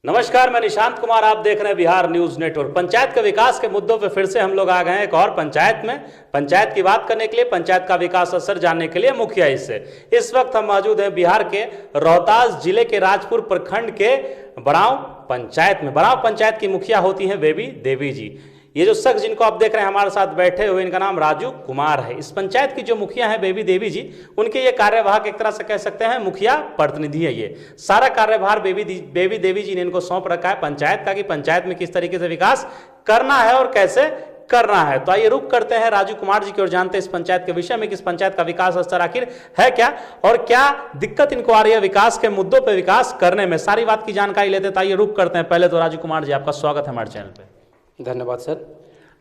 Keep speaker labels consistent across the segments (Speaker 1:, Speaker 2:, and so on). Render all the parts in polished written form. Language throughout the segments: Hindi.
Speaker 1: नमस्कार, मैं निशांत कुमार, आप देख रहे हैं बिहार न्यूज नेटवर्क। पंचायत के विकास के मुद्दों पर फिर से हम लोग आ गए हैं एक और पंचायत में। पंचायत की बात करने के लिए, पंचायत का विकास असर जानने के लिए मुखिया इससे इस वक्त हम मौजूद हैं बिहार के रोहतास जिले के राजपुर प्रखंड के बड़ाव पंचायत में। बड़ाव पंचायत की मुखिया होती हैं बेबी देवी जी। ये जो शख्स जिनको आप देख रहे हैं हमारे साथ बैठे हुए, इनका नाम राजू कुमार है। इस पंचायत की जो मुखिया है बेबी देवी जी, उनके ये कार्यवाहक एक तरह से कह सकते हैं मुखिया प्रतिनिधि है। ये सारा कार्यभार बेबी देवी जी ने इनको सौंप रखा है पंचायत का, कि पंचायत में किस तरीके से विकास करना है और कैसे करना है। तो आइए रुक करते हैं राजू कुमार जी की और जानते हैं इस पंचायत के विषय में कि इस पंचायत का विकास स्तर आखिर है क्या और क्या दिक्कत इनको आ रही है विकास के मुद्दों पर विकास करने में। सारी बात की जानकारी लेते हैं। तो आइए रुक करते हैं। पहले तो राजू कुमार जी, आपका स्वागत है हमारे चैनल पे।
Speaker 2: धन्यवाद सर।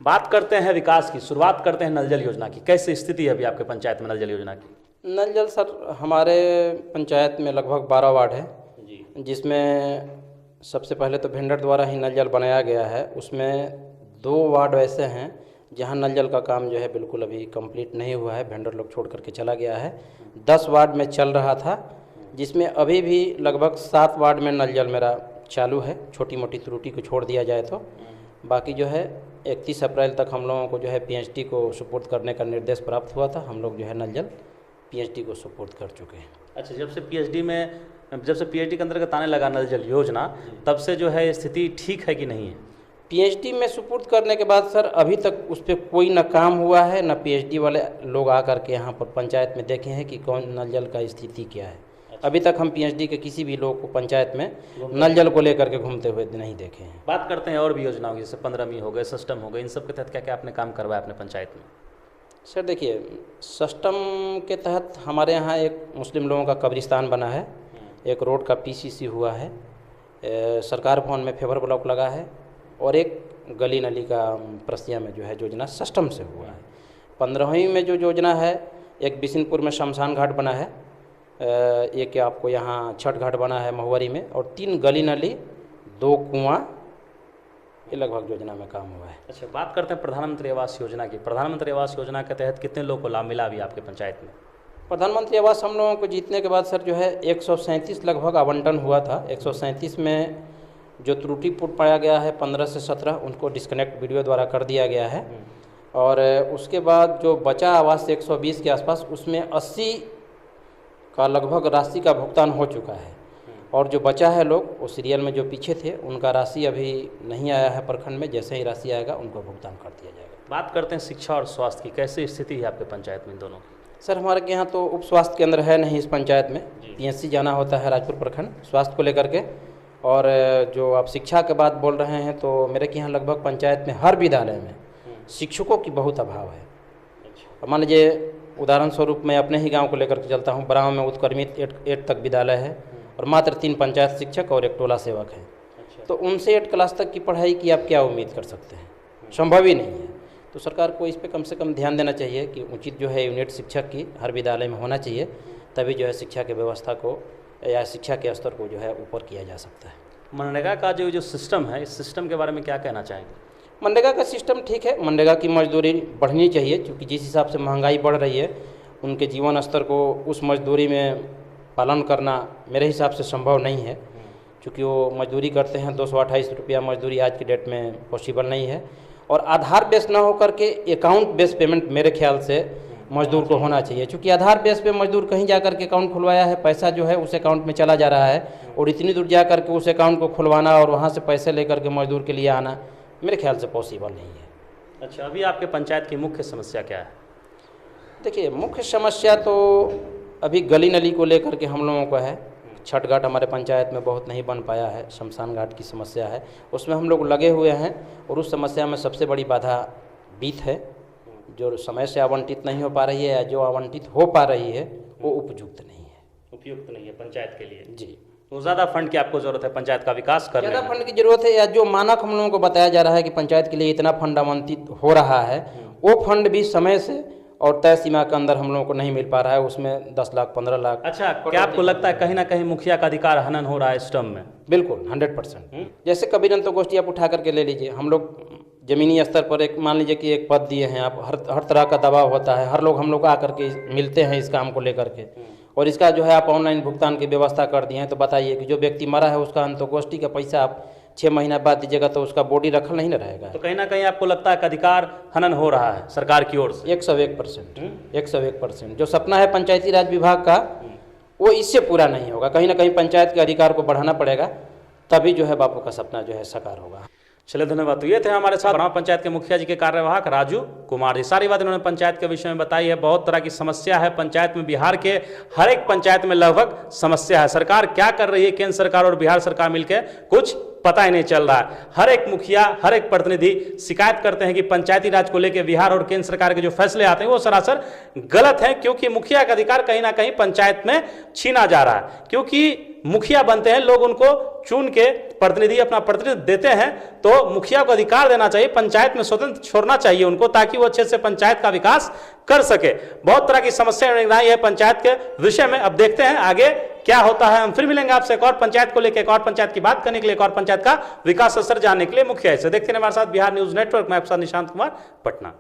Speaker 1: बात करते हैं विकास की, शुरुआत करते हैं नल जल योजना की। कैसी स्थिति है अभी आपके पंचायत में नल जल योजना की?
Speaker 2: नल जल सर, हमारे पंचायत में लगभग 12 वार्ड है
Speaker 1: जी,
Speaker 2: जिसमें सबसे पहले तो भेंडर द्वारा ही नल जल बनाया गया है। उसमें 2 वार्ड ऐसे हैं जहां नल जल का काम जो है बिल्कुल अभी कंप्लीट नहीं हुआ है, भेंडर लोग छोड़ करके चला गया है। 10 वार्ड में चल रहा था, जिसमें अभी भी लगभग 7 वार्ड में नल जल मेरा चालू है। छोटी मोटी त्रुटि को छोड़ दिया जाए तो बाकी जो है 31 अप्रैल तक हम लोगों को जो है पीएचडी को सुपुर्द करने का निर्देश प्राप्त हुआ था। हम लोग जो है नल जल पीएचडी को सुपुर्द कर चुके हैं।
Speaker 1: अच्छा, जब से पीएचडी के अंतर्गत आने लगा नल जल योजना, तब से जो है स्थिति ठीक है कि नहीं है?
Speaker 2: पीएचडी में सुपुर्द करने के बाद सर अभी तक उस पर कोई न काम हुआ है, न पीएचडी वाले लोग आकर के यहाँ पर पंचायत में देखे हैं कि कौन नल जल का स्थिति क्या है। अभी तक हम पीएचडी के किसी भी लोग को पंचायत में नल जल को लेकर के घूमते हुए नहीं देखे हैं।
Speaker 1: बात करते हैं और भी योजनाओं की, जैसे 15वीं हो गए, सिस्टम हो गए, इन सब के तहत क्या क्या आपने काम करवाया अपने पंचायत में?
Speaker 2: सर देखिए, सिस्टम के तहत हमारे यहाँ एक मुस्लिम लोगों का कब्रिस्तान बना है, एक रोड का पीसीसी हुआ है, सरकार भवन में फेवर ब्लॉक लगा है और एक गली नली का प्रसिया में जो है योजना सिस्टम से हुआ है। 15वीं में जो योजना है, एक बिशनपुर में शमशान घाट बना है, एक आपको यहाँ छठ घाट बना है महुआरी में, और 3 गली नली 2 कुआं, ये लगभग योजना में काम हुआ है।
Speaker 1: अच्छा, बात करते हैं प्रधानमंत्री आवास योजना की। प्रधानमंत्री आवास योजना के तहत कितने लोग को लाभ मिला अभी आपके पंचायत में?
Speaker 2: प्रधानमंत्री आवास हम लोगों को जीतने के बाद सर जो है 137 लगभग आवंटन हुआ था। 137 में जो त्रुटिपूर्ण पाया गया है 15 से 17 उनको डिस्कनेक्ट वीडियो द्वारा कर दिया गया है। और उसके बाद जो बचा आवास 120 के आसपास, उसमें 80 का लगभग राशि का भुगतान हो चुका है। और जो बचा है लोग, वो सीरियल में जो पीछे थे, उनका राशि अभी नहीं आया है प्रखंड में। जैसे ही राशि आएगा उनको भुगतान कर दिया जाएगा।
Speaker 1: बात करते हैं शिक्षा और स्वास्थ्य की। कैसी स्थिति है आपके पंचायत में इन दोनों की?
Speaker 2: सर हमारे के यहाँ तो उप स्वास्थ्य केंद्र है नहीं इस पंचायत में। पीएचसी जाना होता है राजपुर प्रखंड स्वास्थ्य को लेकर के। और जो आप शिक्षा के बात बोल रहे हैं, तो मेरे के यहाँ लगभग पंचायत में हर विद्यालय में शिक्षकों की बहुत अभाव है। मान लीजिए उदाहरण स्वरूप मैं अपने ही गांव को लेकर के चलता हूं। बराव में उत्क्रमित 8 तक विद्यालय है और मात्र 3 पंचायत शिक्षक और 1 टोला सेवक है। तो उनसे 8 क्लास तक की पढ़ाई की आप क्या उम्मीद कर सकते हैं? संभव ही नहीं है। तो सरकार को इस पे कम से कम ध्यान देना चाहिए कि उचित जो है यूनिट शिक्षक की हर विद्यालय में होना चाहिए, तभी जो है शिक्षा की व्यवस्था को या शिक्षा के स्तर को जो है ऊपर किया जा सकता है।
Speaker 1: मनरेगा का जो सिस्टम है, इस सिस्टम के बारे में क्या कहना चाहेंगे?
Speaker 2: मनरेगा का सिस्टम ठीक है। मनरेगा की मजदूरी बढ़नी चाहिए, क्योंकि जिस हिसाब से महंगाई बढ़ रही है, उनके जीवन स्तर को उस मजदूरी में पालन करना मेरे हिसाब से संभव नहीं है। क्योंकि वो मजदूरी करते हैं, 228 रुपया मजदूरी आज की डेट में पॉसिबल नहीं है। और आधार बेस ना होकर के अकाउंट बेस पेमेंट मेरे ख्याल से मजदूर को होना चाहिए। क्योंकि आधार बेस पे मजदूर कहीं जा कर के अकाउंट खुलवाया है, पैसा जो है उस अकाउंट में चला जा रहा है, और इतनी दूर जा कर के उस अकाउंट को खुलवाना और वहाँ से पैसे लेकर के मजदूर के लिए आना मेरे ख्याल से पॉसिबल नहीं है।
Speaker 1: अच्छा, अभी आपके पंचायत की मुख्य समस्या क्या है?
Speaker 2: देखिए, मुख्य समस्या तो अभी गली नली को लेकर के हम लोगों को है। छठ घाट हमारे पंचायत में बहुत नहीं बन पाया है, शमशान घाट की समस्या है, उसमें हम लोग लगे हुए हैं। और उस समस्या में सबसे बड़ी बाधा बीत है, जो समय से आवंटित नहीं हो पा रही है, या जो आवंटित हो पा रही है वो उपयुक्त नहीं है
Speaker 1: पंचायत के लिए।
Speaker 2: जी,
Speaker 1: तो ज़्यादा फंड की आपको जरूरत है पंचायत का विकास करने में?
Speaker 2: ज़्यादा फंड की जरूरत है, या जो मानक हम लोगों को बताया जा रहा है कि पंचायत के लिए इतना फंड आवंटित हो रहा है, वो फंड भी समय से और तय सीमा के अंदर हम लोगों को नहीं मिल पा रहा है। उसमें 10 लाख 15 लाख।
Speaker 1: अच्छा, क्या आपको लगता है कहीं ना कहीं मुखिया का अधिकार हनन हो रहा है इस टर्म में?
Speaker 2: बिल्कुल 100%। जैसे कबीरन तो गोष्ठी आप उठा करके ले लीजिए, हम लोग ज़मीनी स्तर पर एक मान लीजिए कि एक पद दिए हैं आप, हर तरह का दबाव होता है, हर लोग हम लोग आकर के मिलते हैं इस काम को लेकर के, और इसका जो है आप ऑनलाइन भुगतान की व्यवस्था कर दिए हैं, तो बताइए कि जो व्यक्ति मरा है उसका अंत्येष्टि का पैसा आप 6 महीना बाद दीजिएगा तो उसका बॉडी रखल नहीं ना रहेगा।
Speaker 1: तो कहीं ना कहीं आपको लगता है कि अधिकार हनन हो रहा है सरकार की ओर से?
Speaker 2: 101%, 101%। जो सपना है पंचायती राज विभाग का वो इससे पूरा नहीं होगा। कहीं ना कहीं पंचायत के अधिकार को बढ़ाना पड़ेगा, तभी जो है बापू का सपना जो है साकार होगा।
Speaker 1: चलिए धन्यवाद। तो ये थे हमारे साथ ग्राम पंचायत के मुखिया जी के कार्यवाहक राजू कुमार जी। सारी बात इन्होंने पंचायत के विषय में बताई है। बहुत तरह की समस्या है पंचायत में, बिहार के हर एक पंचायत में लगभग समस्या है। सरकार क्या कर रही है, केंद्र सरकार और बिहार सरकार मिलकर, कुछ पता ही नहीं चल रहा है। हर एक मुखिया, हर एक प्रतिनिधि शिकायत करते हैं कि पंचायती राज को लेकर बिहार और केंद्र सरकार के जो फैसले आते हैं वो सरासर गलत हैं, क्योंकि मुखिया का अधिकार कहीं ना कहीं पंचायत में छीना जा रहा है। क्योंकि मुखिया बनते हैं लोग, उनको चुन के प्रतिनिधि अपना प्रतिनिधित्व देते हैं, तो मुखिया को अधिकार देना चाहिए, पंचायत में स्वतंत्र छोड़ना चाहिए उनको, ताकि वो अच्छे से पंचायत का विकास कर सके। बहुत तरह की समस्याएं रही है पंचायत के विषय में। अब देखते हैं आगे क्या होता है। हम फिर मिलेंगे आपसे एक और पंचायत को लेकर, एक और पंचायत की बात करने के लिए, एक और पंचायत का विकास असर जानने के लिए मुखिया से। देखते हैं हमारे साथ बिहार न्यूज नेटवर्क में। आपके साथ निशांत कुमार, पटना।